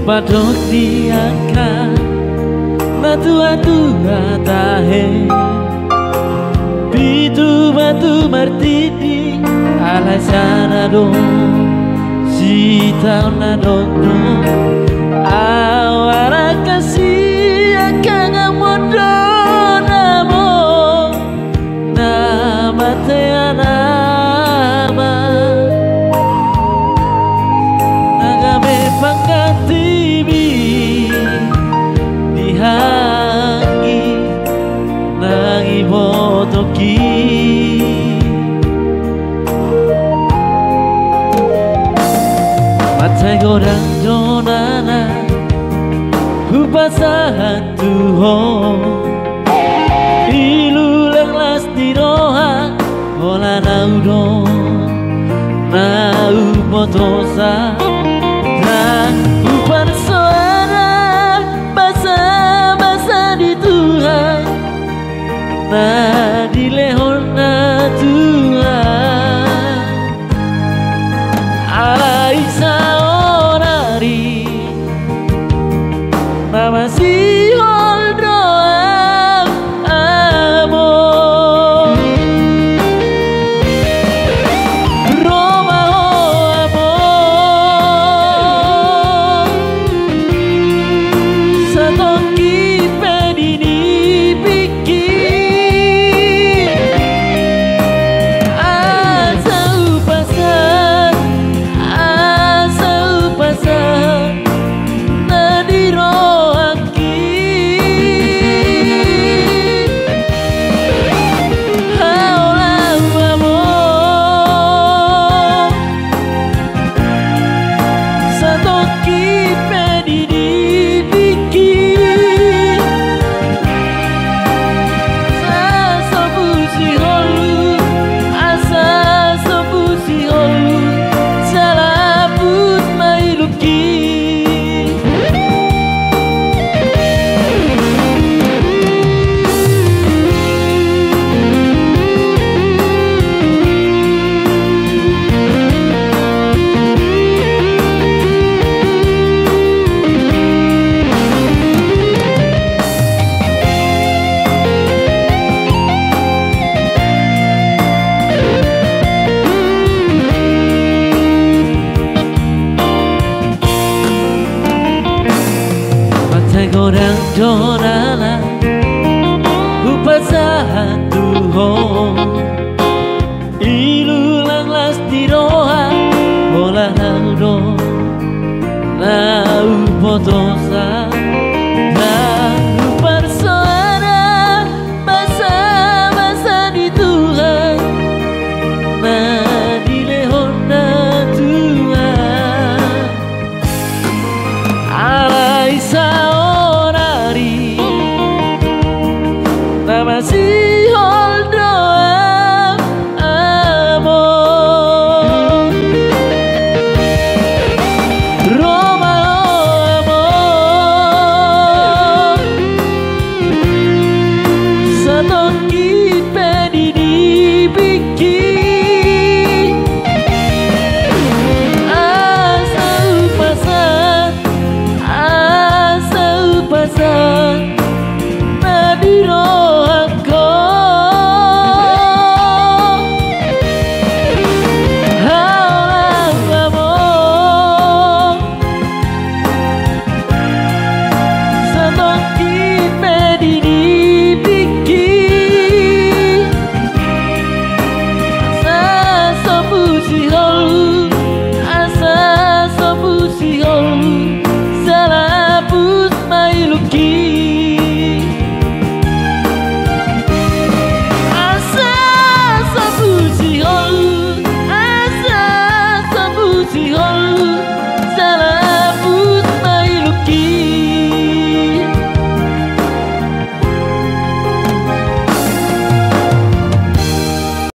Padok diangkat Batu-batu tahe Bitu batu martini Alasana dong Si tahu na dong Awara kasih akan ngamodo namo Nama teana Nagame pangkatibi Dihangi Nangi botoki Matai gorang jonana Hupasahan Tuhan Ilu langlas di roha Ola naudo Nau potosa Dan upan suara Basa-basa di Tuhan Na di lehon na Tuhan Ala isa orari Mama si holdoa amor Roma ho amor Satoki pedini pikir Asa upasan Nadiro Gorang jonana Upasahan Tuhan Ilu langlas di roha Ola naudo Nau potosa